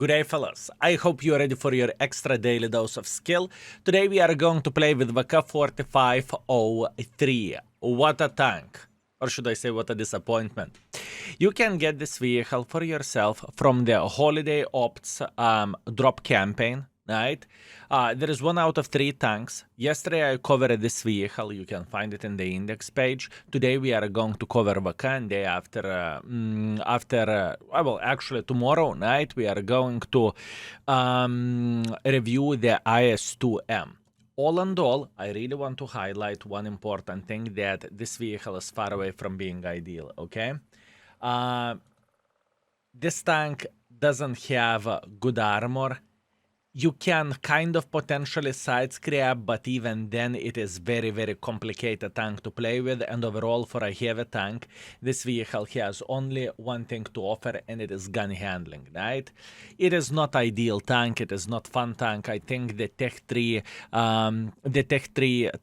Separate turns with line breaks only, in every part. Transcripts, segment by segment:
Good day, fellas. I hope you're ready for your extra daily dose of skill. Today we are going to play with VK 4503. What a tank. Or should I say, what a disappointment. You can get this vehicle for yourself from the Holiday Ops drop campaign, right? There is 1 out of 3 tanks. Yesterday I covered this vehicle. You can find it in the index page. Today we are going to cover VK, and day after, well, actually tomorrow night we are going to review the IS-2M. All in all, I really want to highlight one important thing, that this vehicle is far away from being ideal, okay? This tank doesn't have good armor. You can kind of potentially side scrap, but even then it is very, very complicated tank to play with, and overall for a heavy tank, this vehicle has only one thing to offer, and it is gun handling, right? It is not ideal tank, it is not fun tank. I think the Tech 3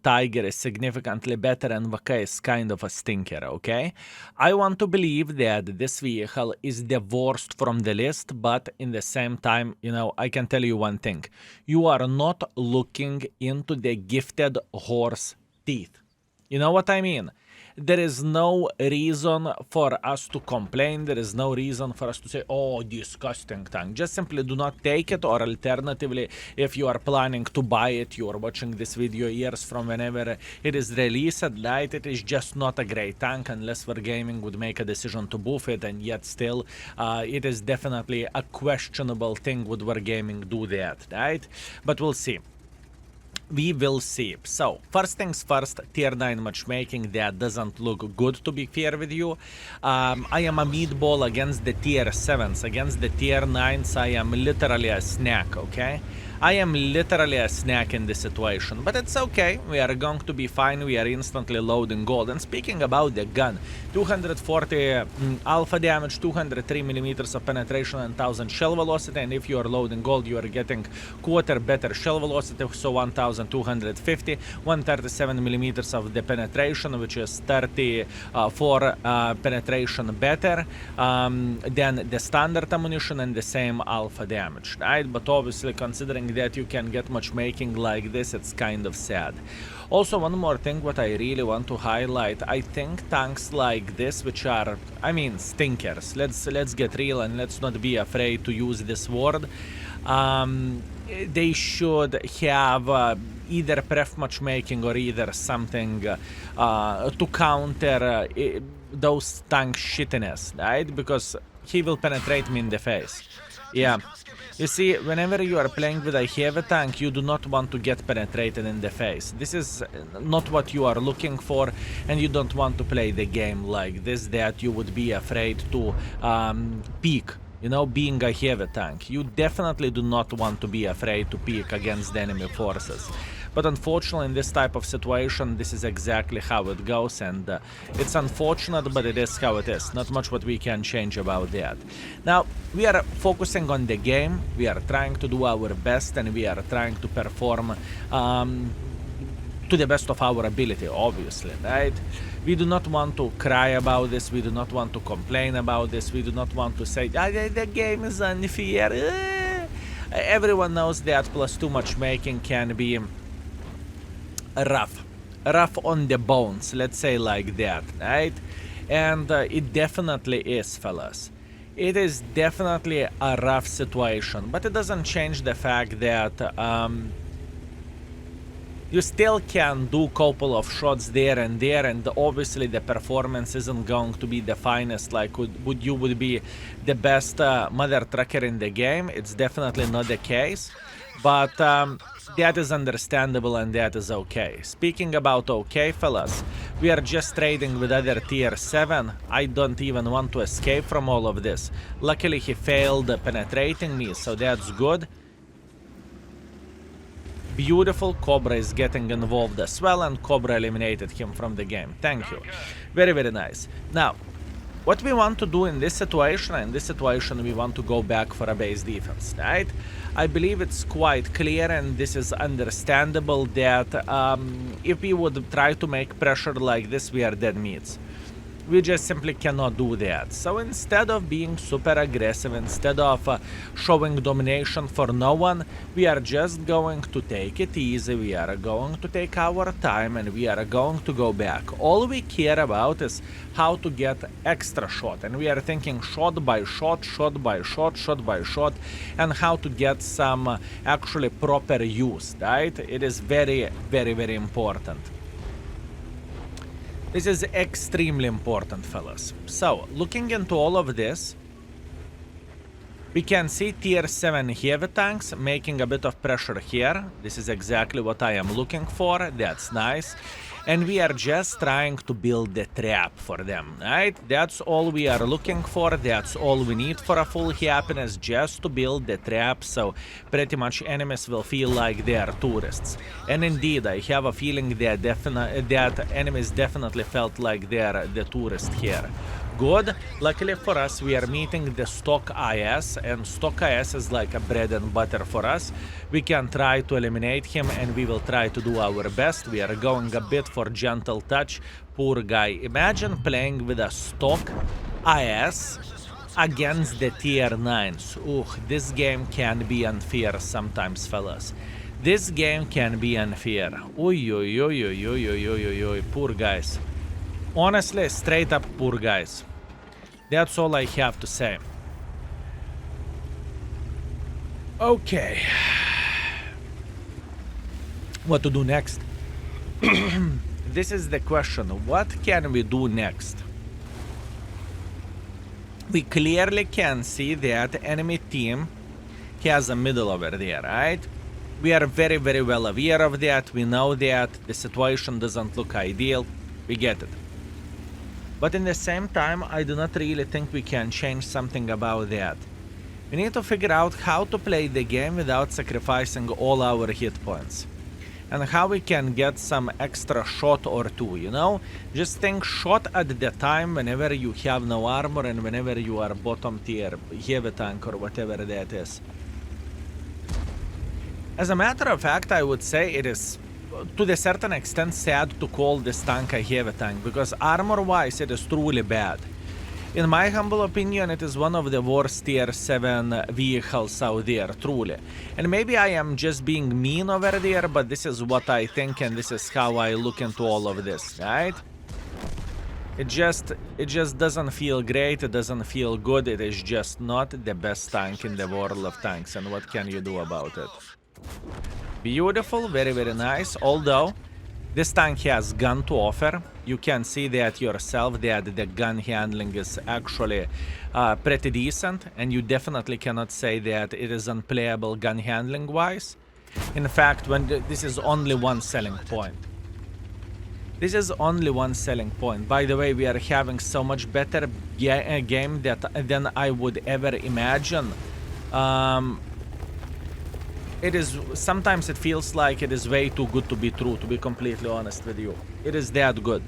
Tiger is significantly better, and VK is kind of a stinker, okay? I want to believe that this vehicle is the worst from the list, but in the same time, you know, I can tell you one thing. You are not looking into the gifted horse teeth. You know what I mean? There is no reason for us to complain. There is no reason for us to say, oh, disgusting tank. Just simply do not take it, or alternatively, if you are planning to buy it, you are watching this video years from whenever it is released, right? It is just not a great tank unless Wargaming would make a decision to buff it, and yet still, it is definitely a questionable thing would Wargaming do that, right? But we'll see. We will see. So, first things first, tier 9 matchmaking, that doesn't look good, to be fair with you. I am a meatball against the tier 7s. Against the tier 9s, I am literally a snack, okay? I am literally a snack in this situation, but it's okay. We are going to be fine. We are instantly loading gold. And speaking about the gun, 240 alpha damage, 203 millimeters of penetration, and 1000 shell velocity. And if you are loading gold, you are getting quarter better shell velocity, so 1250, 137 millimeters of the penetration, which is 34 penetration better than the standard ammunition, and the same alpha damage, right? But obviously, considering that you can get matchmaking like this, it's kind of sad. Also, one more thing what I really want to highlight, I think tanks like this, which are, I mean, stinkers, let's get real and let's not be afraid to use this word, they should have either pref matchmaking or either something to counter those tank shittiness, right? Because he will penetrate me in the face. Yeah. You see, whenever you are playing with a heavy tank, you do not want to get penetrated in the face. This is not what you are looking for, and you don't want to play the game like this, that you would be afraid to peek. You know, being a heavy tank, you definitely do not want to be afraid to peek against the enemy forces. But unfortunately, in this type of situation, this is exactly how it goes, and it's unfortunate, but it is how it is. Not much what we can change about that. Now, we are focusing on the game, we are trying to do our best, and we are trying to perform to the best of our ability, obviously, right? We do not want to cry about this, we do not want to complain about this, we do not want to say, the game is unfair. Everyone knows that +2 matchmaking can be rough on the bones, let's say like that, right? And it definitely is, fellas. It is definitely a rough situation, but it doesn't change the fact that you still can do a couple of shots there, and obviously the performance isn't going to be the finest, like you would be the best mother trucker in the game. It's definitely not the case, but that is understandable, and that is okay. Speaking about okay, fellas, we are just trading with other tier 7. I don't even want to escape from all of this. Luckily, he failed penetrating me, so that's good. Beautiful. Cobra is getting involved as well, and Cobra eliminated him from the game. Thank you. Very, very nice. Now, what we want to do in this situation, we want to go back for a base defense, right? I believe it's quite clear, and this is understandable, that if we would try to make pressure like this, we are dead meats. We just simply cannot do that. So instead of being super aggressive, instead of showing domination for no one, we are just going to take it easy, we are going to take our time, and we are going to go back. All we care about is how to get extra shot, and we are thinking shot by shot, shot by shot, shot by shot, and how to get some actually proper use, right? It is very, very, very important. This is extremely important, fellas. So, looking into all of this, we can see tier 7 heavy tanks making a bit of pressure here. This is exactly what I am looking for. That's nice. And we are just trying to build the trap for them, right? That's all we are looking for. That's all we need for a full happiness, just to build the trap, so pretty much enemies will feel like they are tourists. And indeed, I have a feeling that enemies definitely felt like they are the tourist here. Good. Luckily for us, we are meeting the stock IS, and stock IS is like a bread and butter for us. We can try to eliminate him, and we will try to do our best. We are going a bit for gentle touch. Poor guy. Imagine playing with a stock IS against the tier 9s. This game can be unfair sometimes, fellas. This game can be unfair. Poor guys. Honestly, straight up poor guys. That's all I have to say. Okay. What to do next? This is the question. What can we do next? We clearly can see that the enemy team has a middle over there, right? We are very, very well aware of that. We know that the situation doesn't look ideal. We get it. But in the same time, I do not really think we can change something about that. We need to figure out how to play the game without sacrificing all our hit points. And how we can get some extra shot or two, you know? Just think shot at the time whenever you have no armor and whenever you are bottom tier, heavy tank or whatever that is. As a matter of fact, I would say it is to the certain extent sad to call this tank a heavy tank, because armor-wise it is truly bad. In my humble opinion, it is one of the worst tier 7 vehicles out there, truly. And maybe I am just being mean over there, but this is what I think and this is how I look into all of this, right? It just doesn't feel great, it doesn't feel good, it is just not the best tank in the world of tanks, and what can you do about it? Beautiful, very, very nice, although this tank has gun to offer. You can see that yourself, that the gun handling is actually pretty decent, and you definitely cannot say that it is unplayable gun handling wise. In fact, this is only one selling point. This is only one selling point. By the way, we are having so much better game than I would ever imagine. Sometimes it feels like it is way too good to be true, to be completely honest with you. It is that good.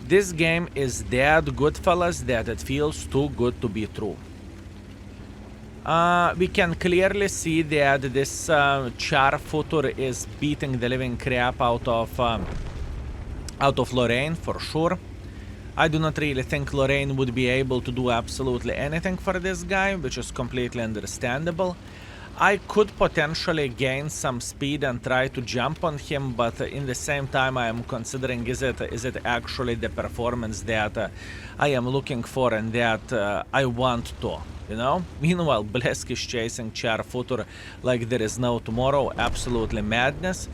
This game is that good, fellas, that it feels too good to be true. We can clearly see that this Char Futur is beating the living crap out of Lorraine, for sure. I do not really think Lorraine would be able to do absolutely anything for this guy, which is completely understandable. I could potentially gain some speed and try to jump on him, but in the same time I am considering is it actually the performance that I am looking for and that I want to, you know? Meanwhile, Blesk is chasing Char Futur like there is no tomorrow, absolutely madness.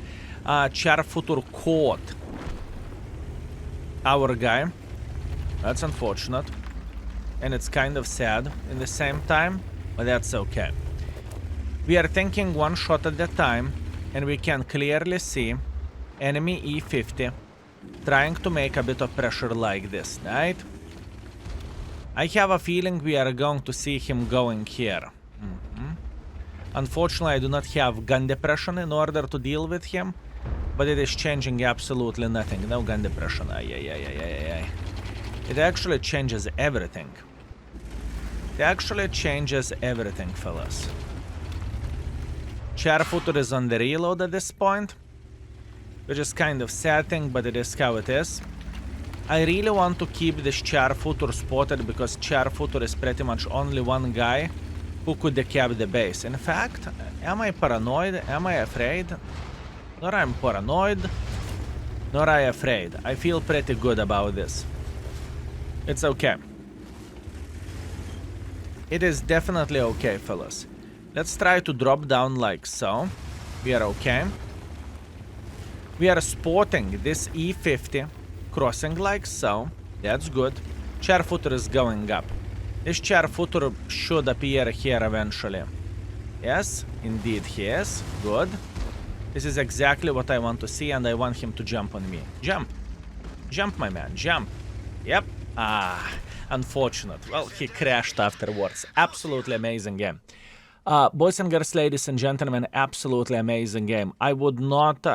Char Futur caught our guy. That's unfortunate, and it's kind of sad in the same time, but that's okay. We are thinking one shot at a time, and we can clearly see enemy E50 trying to make a bit of pressure like this, right? I have a feeling we are going to see him going here. Unfortunately, I do not have gun depression in order to deal with him, but it is changing absolutely nothing. No gun depression. It actually changes everything. It actually changes everything, fellas. Char Futur is on the reload at this point, which is kind of sad thing, but it is how it is. I really want to keep this Charfooter spotted because Charfooter is pretty much only one guy who could decap the base. In fact, am I paranoid? Am I afraid? Nor I'm paranoid, nor I afraid. I feel pretty good about this. It's okay. It is definitely okay, fellas. Let's try to drop down like so. We are okay. We are spotting this E50 crossing like so. That's good. Charfooter is going up. This Charfooter should appear here eventually. Yes, indeed he is. Good. This is exactly what I want to see, and I want him to jump on me. Jump. Jump, my man. Jump. Yep. Ah, unfortunate. Well, he crashed afterwards. Absolutely amazing game. Boys and girls, ladies and gentlemen, absolutely amazing game. I would not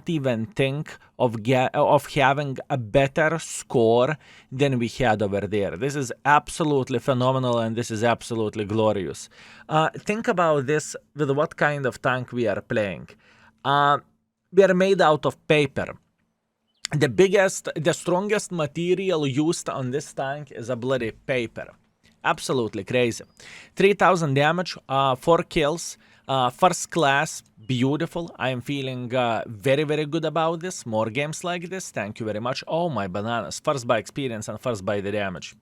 even think of having a better score than we had over there. This is absolutely phenomenal, and this is absolutely glorious. Think about this with what kind of tank we are playing. We are made out of paper. The strongest material used on this tank is a bloody paper. Absolutely crazy. 3000 damage, 4 kills, first class, beautiful. I am feeling very, very good about this. More games like this, thank you very much. Oh my bananas, first by experience and first by the damage.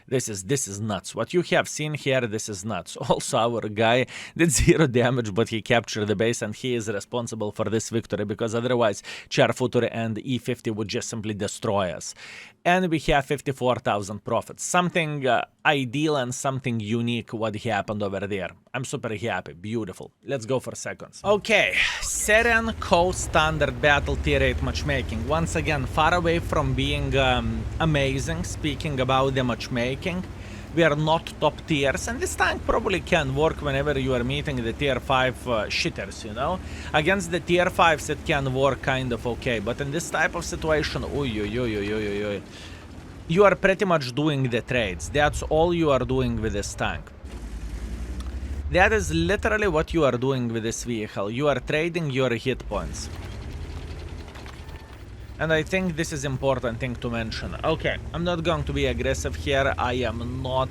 This is nuts. What you have seen here, this is nuts. Also, our guy did 0 damage, but he captured the base, and he is responsible for this victory, because otherwise Charfooter and E50 would just simply destroy us. And we have 54,000 profits. Something ideal and something unique what happened over there. I'm super happy. Beautiful. Let's go for seconds. Okay, Serene Coast standard battle tier 8 matchmaking. Once again, far away from being amazing, speaking about the matchmaking. We are not top tiers, and this tank probably can work whenever you are meeting the tier 5 shitters, you know? Against the tier 5s it can work kind of okay, but in this type of situation, you are pretty much doing the trades. That's all you are doing with this tank. That is literally what you are doing with this vehicle. You are trading your hit points. And I think this is important thing to mention. Okay, I'm not going to be aggressive here. I am not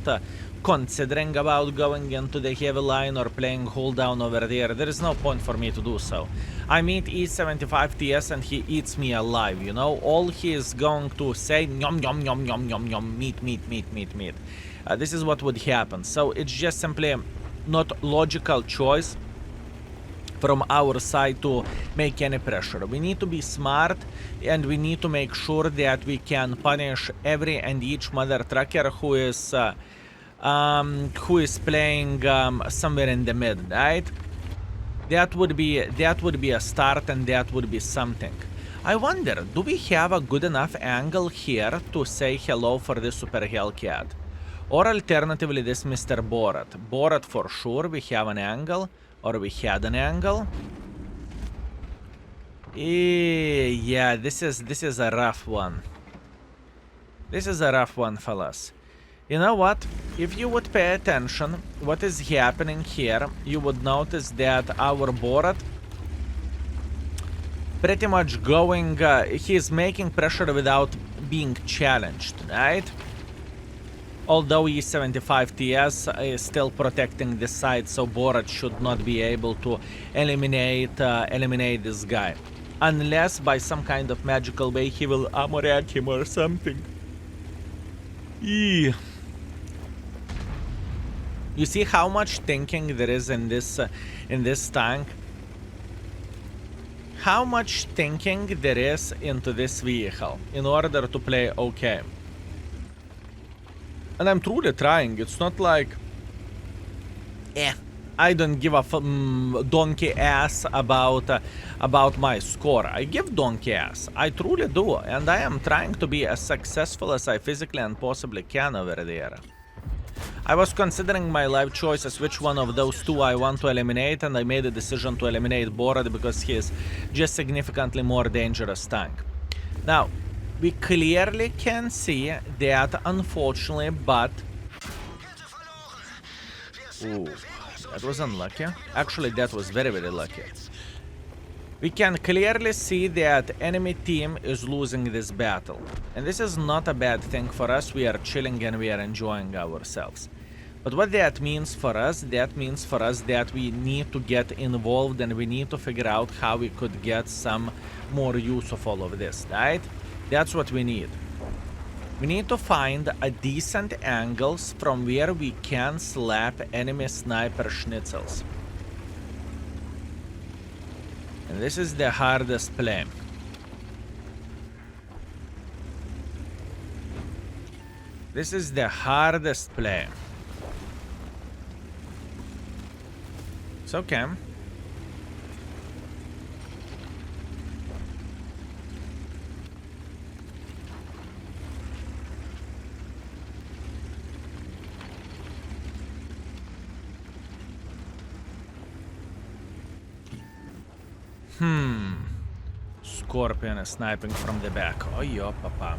considering about going into the heavy line or playing hold down over there. There is no point for me to do so. I meet E75 TS and he eats me alive, you know? All he is going to say, yum yum yum yum yum yum, meat meat meat meat meat. This is what would happen. So it's just simply not logical choice from our side to make any pressure. We need to be smart, and we need to make sure that we can punish every and each mother trucker who is playing somewhere in the mid, right? That would be a start, and that would be something. I wonder, do we have a good enough angle here to say hello for this Super Hellcat? Or alternatively this Mr. Borat. Borat for sure, we have an angle. Or we had an angle. Yeah, this is a rough one. This is a rough one, fellas. You know what? If you would pay attention what is happening here, you would notice that our Borat pretty much going, he's making pressure without being challenged, right? Although E75 TS is still protecting this side, so Borat should not be able to eliminate this guy. Unless by some kind of magical way he will ammo-rack him or something. You see how much thinking there is in this tank? How much thinking there is into this vehicle in order to play okay. And I'm truly trying. It's not like, I don't give a donkey ass about my score. I give donkey ass. I truly do. And I am trying to be as successful as I physically and possibly can over there. I was considering my life choices, which one of those two I want to eliminate, and I made a decision to eliminate Borat because he is just significantly more dangerous tank. Now, we clearly can see that, unfortunately, but... Ooh, that was unlucky. Actually, that was very, very lucky. We can clearly see that enemy team is losing this battle. And this is not a bad thing for us. We are chilling and we are enjoying ourselves. But what that means for us, that we need to get involved and we need to figure out how we could get some more use of all of this, right? That's what we need. We need to find a decent angles from where we can slap enemy sniper schnitzels. And this is the hardest play. This is the hardest play. It's okay. Scorpion is sniping from the back. Oh, yo, papa.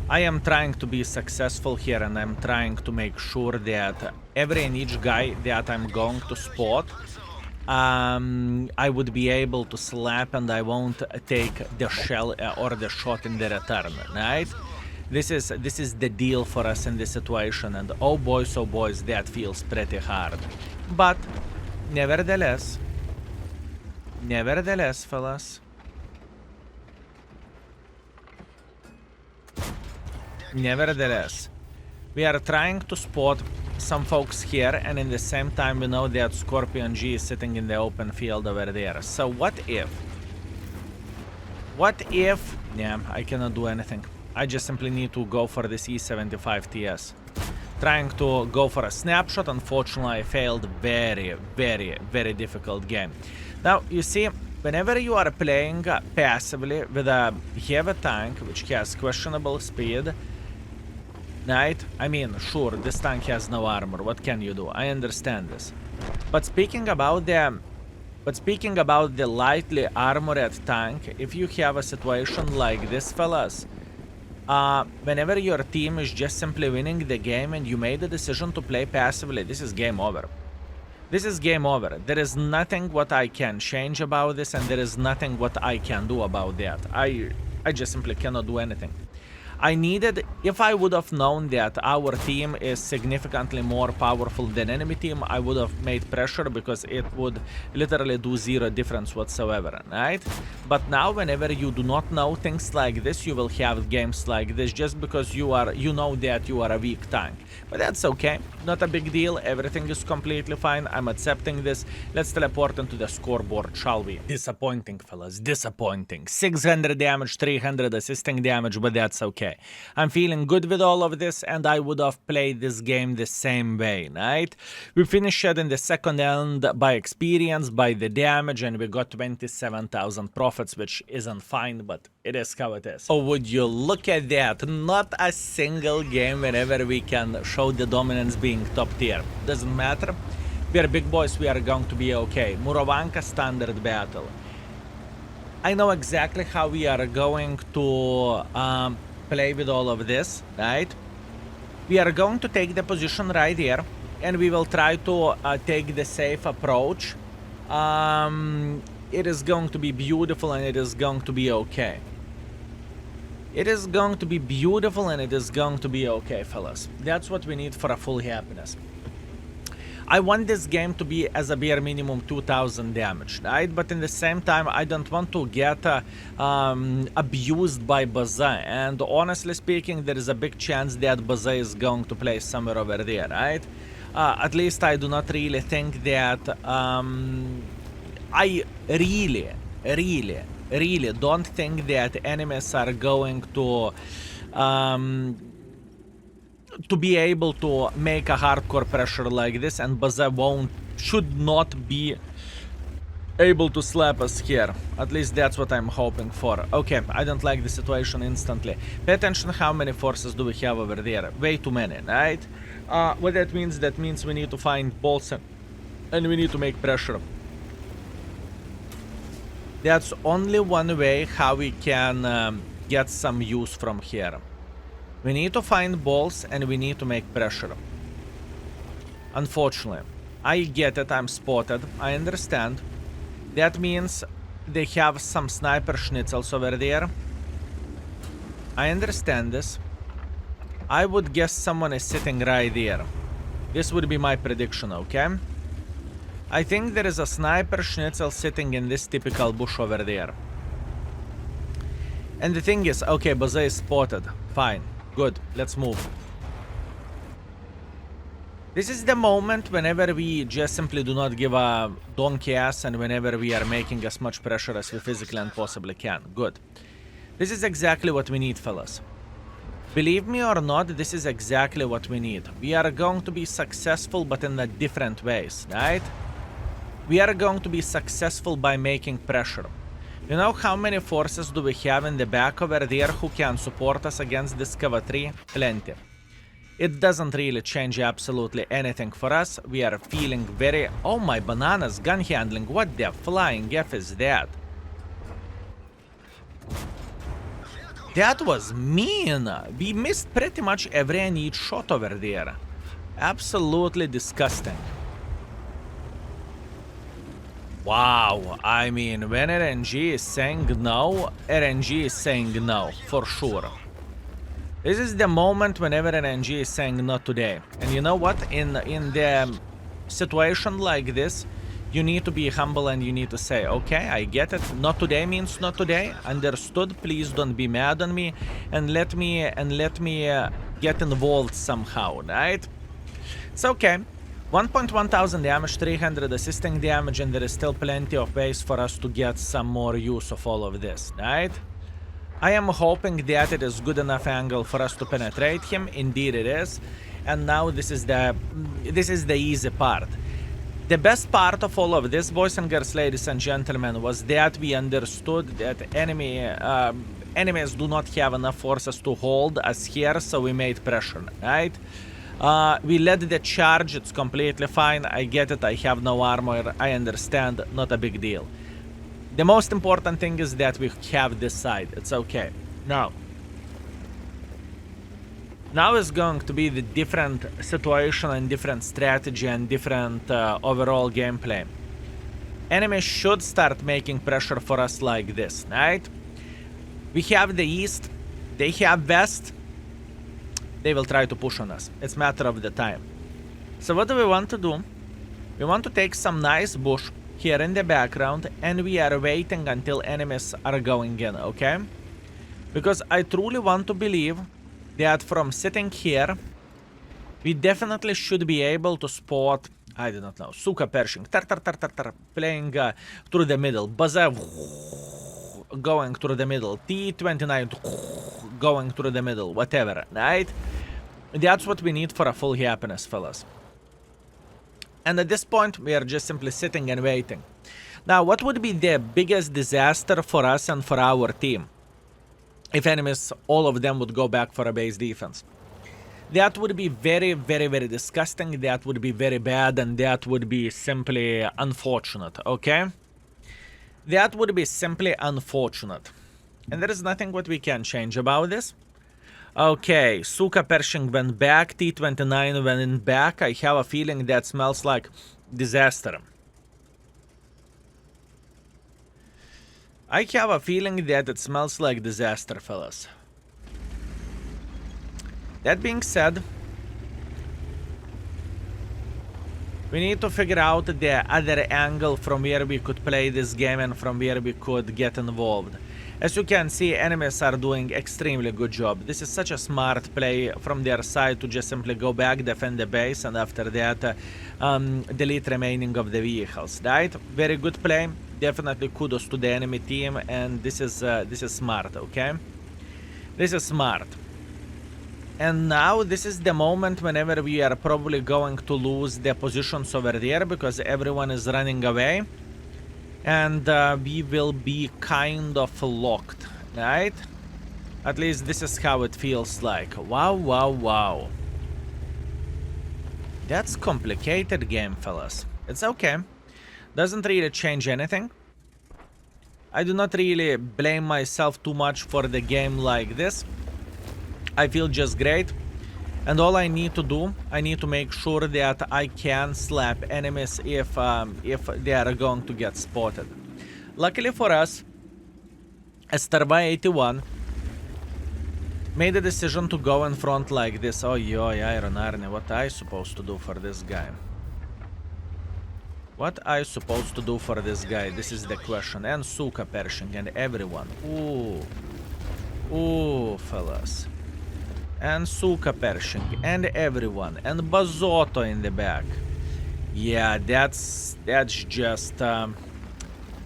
I am trying to be successful here and I'm trying to make sure that every and each guy that I'm going to spot, I would be able to slap and I won't take the shell or the shot in the return, right? This is the deal for us in this situation, and oh boys, that feels pretty hard. But nevertheless, fellas, we are trying to spot some folks here, and in the same time we know that Scorpion G is sitting in the open field over there. So what if, yeah, I cannot do anything. I just simply need to go for this E75 TS. Trying to go for a snapshot, unfortunately I failed. Very difficult game. Now, you see, whenever you are playing passively with a heavy tank, which has questionable speed, right? I mean, sure, this tank has no armor. What can you do? I understand this. But speaking about the lightly armored tank, if you have a situation like this, fellas, whenever your team is just simply winning the game and you made the decision to play passively, this is game over. This is game over. There is nothing what I can change about this, and there is nothing what I can do about that. I just simply cannot do anything. I needed, if I would have known that our team is significantly more powerful than enemy team, I would have made pressure because it would literally do zero difference whatsoever, right? But now whenever you do not know things like this, you will have games like this just because you know that you are a weak tank. But that's okay, not a big deal, everything is completely fine, I'm accepting this. Let's teleport into the scoreboard, shall we? Disappointing, fellas, disappointing. 600 damage, 300 assisting damage, but that's okay. I'm feeling good with all of this, and I would have played this game the same way, right? We finished it in the second end by experience, by the damage, and we got 27,000 profits, which isn't fine, but it is how it is. Oh, would you look at that? Not a single game whenever we can show the dominance being top tier. Doesn't matter. We are big boys, we are going to be okay. Murovanka standard battle. I know exactly how we are going to play with all of this, right? We are going to take the position right here, and we will try to take the safe approach. It is going to be beautiful, and it is going to be okay. It is going to be beautiful, and it is going to be okay, fellas. That's what we need for a full happiness. I want this game to be as a bare minimum 2000 damage, right? But in the same time, I don't want to get abused by Baza. And honestly speaking, there is a big chance that Baza is going to play somewhere over there, right? At least I do not really think that... I really don't think that enemies are going to be able to make a hardcore pressure like this, and Baza should not be able to slap us here. At least that's what I'm hoping for. Okay, I don't like the situation instantly. Pay attention how many forces do we have over there. Way too many, right? What that means we need to find bolts and we need to make pressure. That's only one way how we can get some use from here. We need to find balls and we need to make pressure. Unfortunately, I get it, I'm spotted, I understand. That means they have some sniper schnitzels over there. I understand this. I would guess someone is sitting right there. This would be my prediction, okay? I think there is a sniper schnitzel sitting in this typical bush over there. And the thing is, okay, Baza is spotted. Fine. Good. Let's move. This is the moment whenever we just simply do not give a donkey ass and whenever we are making as much pressure as we physically and possibly can. Good. This is exactly what we need, fellas. Believe me or not, this is exactly what we need. We are going to be successful, but in a different ways, right? We are going to be successful by making pressure. You know how many forces do we have in the back over there who can support us against this cover 3? Plenty. It doesn't really change absolutely anything for us. We are feeling very... Oh my bananas, gun handling. What the flying F is that? That was mean. We missed pretty much every and each shot over there. Absolutely disgusting. Wow, I mean, when RNG is saying no, RNG is saying no, for sure. This is the moment whenever RNG is saying not today. And you know what? In the situation like this, you need to be humble and you need to say, okay, I get it. Not today means not today. Understood. Please don't be mad on me and let me get involved somehow, right? It's okay. 1.1 thousand damage, 300 assisting damage, and there is still plenty of ways for us to get some more use of all of this, right? I am hoping that it is good enough angle for us to penetrate him. Indeed it is. And now this is the easy part. The best part of all of this, boys and girls, ladies and gentlemen, was that we understood that enemies do not have enough forces to hold us here, so we made pressure, right? We led the charge, it's completely fine, I get it, I have no armor, I understand, not a big deal. The most important thing is that we have this side, it's okay. Now is going to be the different situation and different strategy and different overall gameplay. Enemies should start making pressure for us like this, right? We have the east, they have west, they will try to push on us. It's a matter of the time. So what do we want to do? We want to take some nice bush here in the background and we are waiting until enemies are going in, okay? Because I truly want to believe that from sitting here, we definitely should be able to spot, I do not know, Suka Pershing, playing through the middle, Bazav going through the middle, T29 going through the middle, whatever, right? That's what we need for a full happiness, fellas. And at this point, we are just simply sitting and waiting. Now, what would be the biggest disaster for us and for our team? If enemies, all of them would go back for a base defense. That would be very, very, very disgusting. That would be very bad, and that would be simply unfortunate, okay? That would be simply unfortunate. And there is nothing what we can change about this. Okay, Suka Pershing went back, T29 went back. I have a feeling that smells like disaster. I have a feeling that it smells like disaster, fellas. That being said, we need to figure out the other angle from where we could play this game and from where we could get involved. As you can see, enemies are doing extremely good job. This is such a smart play from their side to just simply go back, defend the base, and after that delete remaining of the vehicles, right? Very good play. Definitely kudos to the enemy team, and this is smart, okay? This is smart. And now this is the moment whenever we are probably going to lose the positions over there because everyone is running away. And we will be kind of locked, right? At least this is how it feels like. Wow, wow, wow. That's complicated game, fellas. It's okay. Doesn't really change anything. I do not really blame myself too much for the game like this. I feel just great. And all I need to do, I need to make sure that I can slap enemies if they are going to get spotted. Luckily for us, Esterva 81 made a decision to go in front like this. Oh, yo, Iron Arne, what I supposed to do for this guy? What I supposed to do for this guy? This is the question. And Suka Pershing and everyone. Ooh. Ooh, fellas. And Suka Pershing and everyone. And Bazotto in the back. Yeah, that's just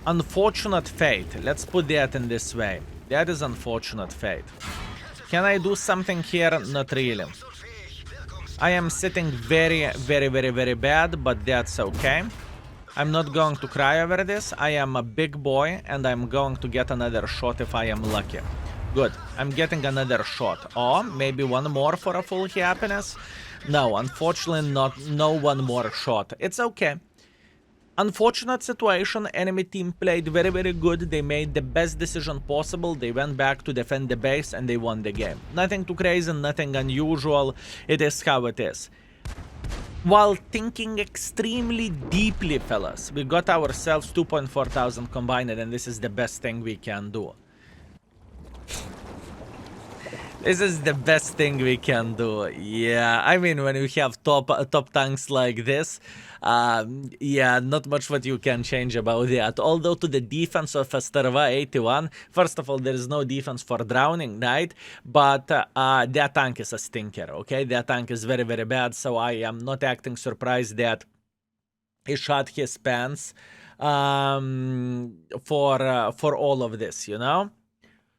unfortunate fate. Let's put that in this way. That is unfortunate fate. Can I do something here? Not really. I am sitting very, very, very, very bad, but that's okay. I'm not going to cry over this. I am a big boy, and I'm going to get another shot if I am lucky. Good. I'm getting another shot. Or maybe one more for a full happiness. No, unfortunately no one more shot. It's okay. Unfortunate situation. Enemy team played very, very good. They made the best decision possible. They went back to defend the base and they won the game. Nothing too crazy, nothing unusual. It is how it is. While thinking extremely deeply, fellas, we got ourselves 2,400 combined, and this is the best thing we can do. This is the best thing we can do. Yeah, I mean, when you have top tanks like this, yeah, not much what you can change about that. Although to the defense of Esterva 81, first of all, there is no defense for drowning, right? But that tank is a stinker, okay? That tank is very, very bad, so I am not acting surprised that he shot his pants for all of this, you know?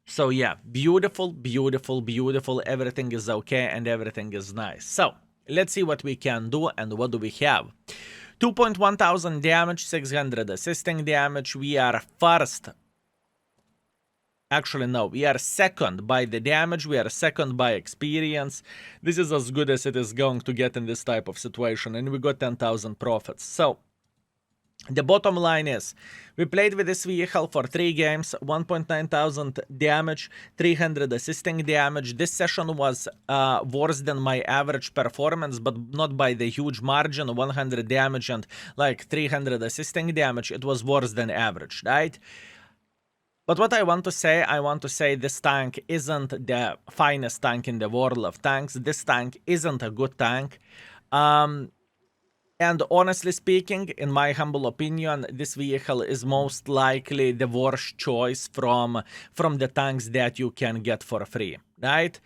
So yeah, beautiful, beautiful, beautiful. Everything is okay and everything is nice. So let's see what we can do and what do we have. 2,100 damage, 600 assisting damage. We are first. Actually, no, we are second by the damage. We are second by experience. This is as good as it is going to get in this type of situation. And we got 10,000 profits. So the bottom line is, we played with this vehicle for 3 games, 1,900 damage, 300 assisting damage. This session was worse than my average performance, but not by the huge margin, 100 damage and like 300 assisting damage. It was worse than average, right? But what I want to say this tank isn't the finest tank in the world of tanks. This tank isn't a good tank. And honestly speaking, in my humble opinion, this vehicle is most likely the worst choice from the tanks that you can get for free, right?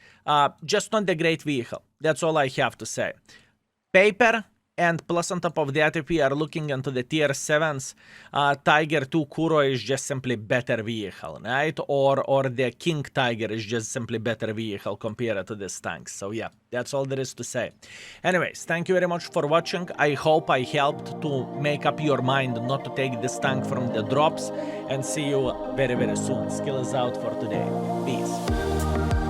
Just not the great vehicle. That's all I have to say. Paper, and plus on top of that, if we are looking into the tier 7s, Tiger 2 Kuro is just simply better vehicle, right? Or the King Tiger is just simply better vehicle compared to this tank. So yeah, that's all there is to say. Anyways, thank you very much for watching. I hope I helped to make up your mind not to take this tank from the drops. And see you very, very soon. Skill is out for today. Peace.